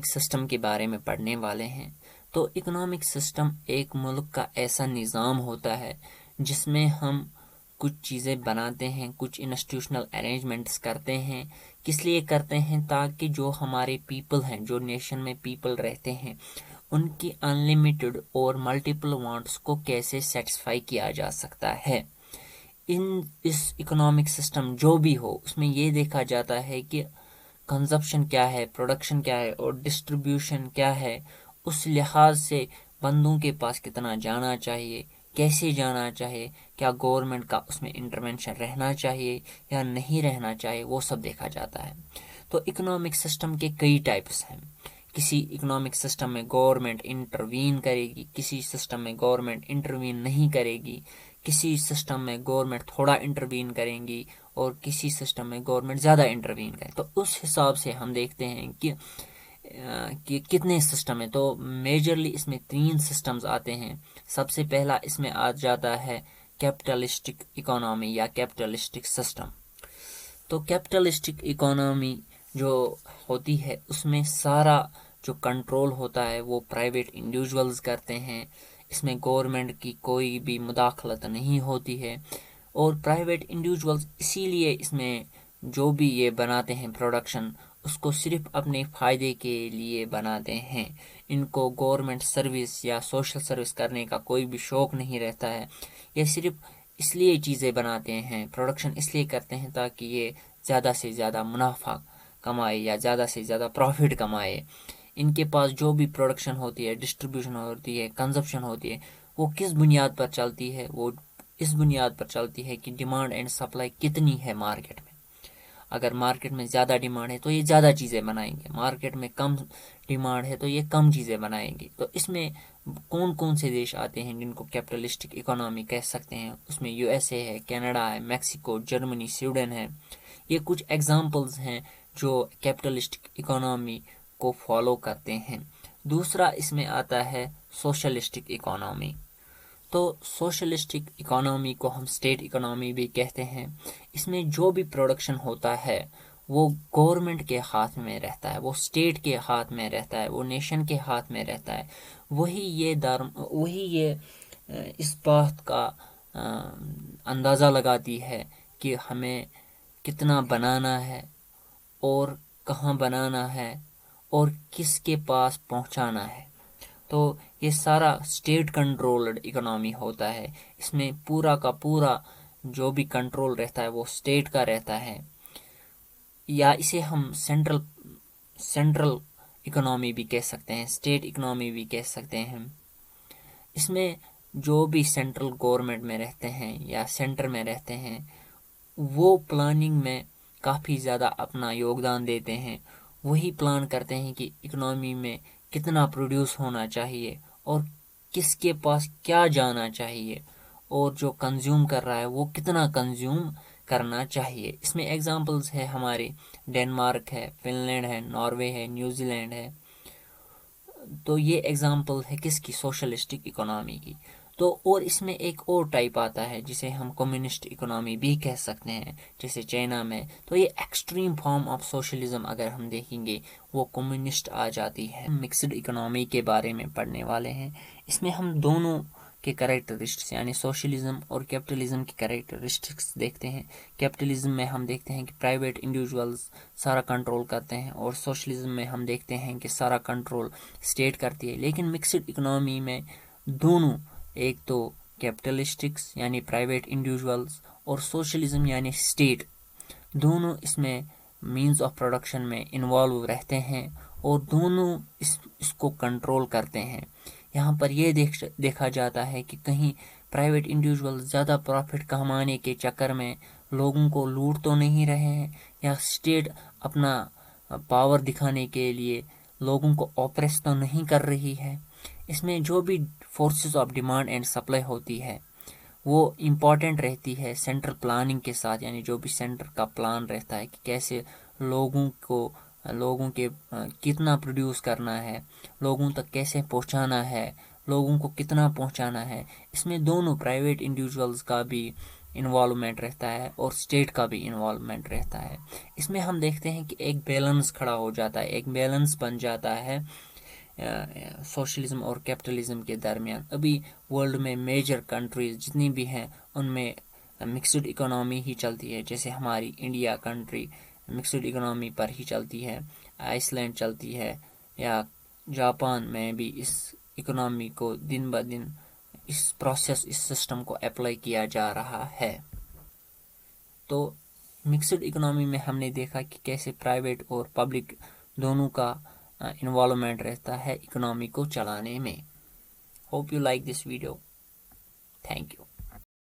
System کے بارے میں پڑھنے والے ہیں۔ تو اکنامک سسٹم ایک ملک کا ایسا نظام ہوتا ہے جس میں ہم کچھ چیزیں بناتے ہیں، کچھ انسٹیٹیوشنل ارینجمنٹس کرتے ہیں۔ کس لیے کرتے ہیں؟ تاکہ جو ہمارے پیپل ہیں، جو نیشن میں پیپل رہتے ہیں، ان کی انلمیٹڈ اور ملٹیپل وانٹس کو کیسے سیٹسفائی کیا جا سکتا ہے۔ اس اکنامک سسٹم جو بھی ہو، اس میں یہ دیکھا جاتا ہے کہ کنزپشن کیا ہے، پروڈکشن کیا ہے اور ڈسٹریبیوشن کیا ہے۔ اس لحاظ سے بندوں کے پاس کتنا جانا چاہیے، کیسے جانا چاہیے، کیا گورنمنٹ کا اس میں انٹرونشن رہنا چاہیے یا نہیں رہنا چاہیے، وہ سب دیکھا جاتا ہے۔ تو اکنامک سسٹم کے کئی ٹائپس ہیں۔ کسی اکنامک سسٹم میں گورنمنٹ انٹروین کرے گی، کسی سسٹم میں گورنمنٹ انٹروین نہیں کرے گی، کسی سسٹم میں گورنمنٹ تھوڑا انٹروین کریں گی اور کسی سسٹم میں گورنمنٹ زیادہ انٹروین کرے۔ تو اس حساب سے ہم دیکھتے ہیں کہ کتنے سسٹم ہیں۔ تو میجرلی اس میں 3 سسٹمز آتے ہیں۔ سب سے پہلا اس میں آ جاتا ہے کیپٹلسٹک اکانومی یا کیپٹلسٹک سسٹم۔ تو کیپٹلسٹک اکانومی جو ہوتی ہے، اس میں سارا جو کنٹرول ہوتا ہے وہ پرائیویٹ انڈیویجولز کرتے ہیں۔ اس میں گورنمنٹ کی کوئی بھی مداخلت نہیں ہوتی ہے، اور پرائیویٹ انڈیویجولز اسی لیے اس میں جو بھی یہ بناتے ہیں پروڈکشن، اس کو صرف اپنے فائدے کے لیے بناتے ہیں۔ ان کو گورنمنٹ سروس یا سوشل سروس کرنے کا کوئی بھی شوق نہیں رہتا ہے۔ یہ صرف اس لیے چیزیں بناتے ہیں، پروڈکشن اس لیے کرتے ہیں تاکہ یہ زیادہ سے زیادہ منافع کمائے یا زیادہ سے زیادہ پروفٹ کمائے۔ ان کے پاس جو بھی پروڈکشن ہوتی ہے، ڈسٹریبیوشن ہوتی ہے، کنزپشن ہوتی ہے، وہ کس بنیاد پر چلتی ہے؟ وہ اس بنیاد پر چلتی ہے کہ ڈیمانڈ اینڈ سپلائی کتنی ہے مارکیٹ میں۔ اگر مارکیٹ میں زیادہ ڈیمانڈ ہے تو یہ زیادہ چیزیں بنائیں گے، مارکیٹ میں کم ڈیمانڈ ہے تو یہ کم چیزیں بنائیں گے۔ تو اس میں کون کون سے دیش آتے ہیں جن کو کیپٹلسٹک اکانومی کہہ سکتے ہیں؟ اس میں USA ہے، کینیڈا ہے، میکسیکو، جرمنی، سویڈن ہے۔ یہ کچھ ایگزامپلز ہیں جو کیپٹلسٹک اکانومی کو فالو کرتے ہیں۔ دوسرا اس میں آتا ہے سوشلسٹک اکانومی۔ تو سوشلسٹک اکانومی کو ہم اسٹیٹ اکانومی بھی کہتے ہیں۔ اس میں جو بھی پروڈکشن ہوتا ہے وہ گورنمنٹ کے ہاتھ میں رہتا ہے، وہ اسٹیٹ کے ہاتھ میں رہتا ہے، وہ نیشن کے ہاتھ میں رہتا ہے۔ وہی یہ اس بات کا اندازہ لگاتی ہے کہ ہمیں کتنا بنانا ہے اور کہاں بنانا ہے اور کس کے پاس پہنچانا ہے۔ تو یہ سارا اسٹیٹ کنٹرولڈ اکنامی ہوتا ہے۔ اس میں پورا کا پورا جو بھی کنٹرول رہتا ہے وہ اسٹیٹ کا رہتا ہے، یا اسے ہم سینٹرل اکنامی بھی کہہ سکتے ہیں، اسٹیٹ اکنامی بھی کہہ سکتے ہیں۔ اس میں جو بھی سینٹرل گورنمنٹ میں رہتے ہیں یا سینٹر میں رہتے ہیں، وہ پلاننگ میں کافی زیادہ اپنا یوگدان دیتے ہیں۔ وہی پلان کرتے ہیں کہ اکنامی میں کتنا پروڈیوس ہونا چاہیے اور کس کے پاس کیا جانا چاہیے، اور جو کنزیوم کر رہا ہے وہ کتنا کنزیوم کرنا چاہیے۔ اس میں ایگزامپلز ہے ہمارے ڈنمارک ہے، فن لینڈ ہے، ناروے ہے، نیوزی لینڈ ہے۔ تو یہ ایگزامپل ہے کس کی؟ سوشلسٹک اکانومی کی۔ تو اور اس میں ایک اور ٹائپ آتا ہے جسے ہم کمیونسٹ اکانومی بھی کہہ سکتے ہیں، جیسے چائنا میں۔ تو یہ ایکسٹریم فارم آف سوشلزم اگر ہم دیکھیں گے وہ کمیونسٹ آ جاتی ہے۔ مکسڈ اکانومی کے بارے میں پڑھنے والے ہیں۔ اس میں ہم دونوں کے کریکٹرسٹکس یعنی سوشلزم اور کیپٹلزم کی کریکٹرسٹکس دیکھتے ہیں۔ کیپٹلزم میں ہم دیکھتے ہیں کہ پرائیویٹ انڈیویجولز سارا کنٹرول کرتے ہیں، اور سوشلزم میں ہم دیکھتے ہیں کہ سارا کنٹرول اسٹیٹ کرتی ہے۔ لیکن مکسڈ اکنامی میں دونوں، ایک تو کیپٹلسٹکس یعنی پرائیویٹ انڈیویجولز اور سوشلزم یعنی اسٹیٹ، دونوں اس میں مینز آف پروڈکشن میں انوالو رہتے ہیں اور دونوں اس کو کنٹرول کرتے ہیں۔ یہاں پر یہ دیکھا جاتا ہے کہ کہیں پرائیویٹ انڈیویجول زیادہ پروفٹ کمانے کے چکر میں لوگوں کو لوٹ تو نہیں رہے ہیں، یا اسٹیٹ اپنا پاور دکھانے کے لیے لوگوں کو اوپریس تو نہیں کر رہی ہے۔ اس میں جو بھی forces of demand and supply ہوتی ہے وہ امپورٹنٹ رہتی ہے سینٹرل پلاننگ کے ساتھ، یعنی جو بھی سینٹر کا پلان رہتا ہے کہ کیسے لوگوں کے کتنا پروڈیوس کرنا ہے، لوگوں تک کیسے پہنچانا ہے، لوگوں کو کتنا پہنچانا ہے۔ اس میں دونوں پرائیویٹ انڈیویجولز کا بھی انوالومنٹ رہتا ہے اور اسٹیٹ کا بھی انوالومنٹ رہتا ہے. اس میں ہم دیکھتے ہیں کہ ایک بیلنس کھڑا ہو جاتا ہے، ایک بیلنس بن جاتا ہے سوشلزم اور کیپٹلزم کے درمیان. ابھی ورلڈ میں میجر کنٹریز جتنی بھی ہیں ان میں مکسڈ اکنامی ہی چلتی ہے. جیسے ہماری انڈیا کنٹری مکسڈ اکنامی پر ہی چلتی ہے، آئس لینڈ چلتی ہے، یا جاپان میں بھی اس اکنامی کو دن بہ دن اس سسٹم کو اپلائی کیا جا رہا ہے. تو مکسڈ اکنامی میں ہم نے دیکھا کہ کیسے پرائیویٹ اور پبلک دونوں کا انوالومنٹ رہتا ہے اکنامی کو چلانے میں. Hope you like this video. Thank you.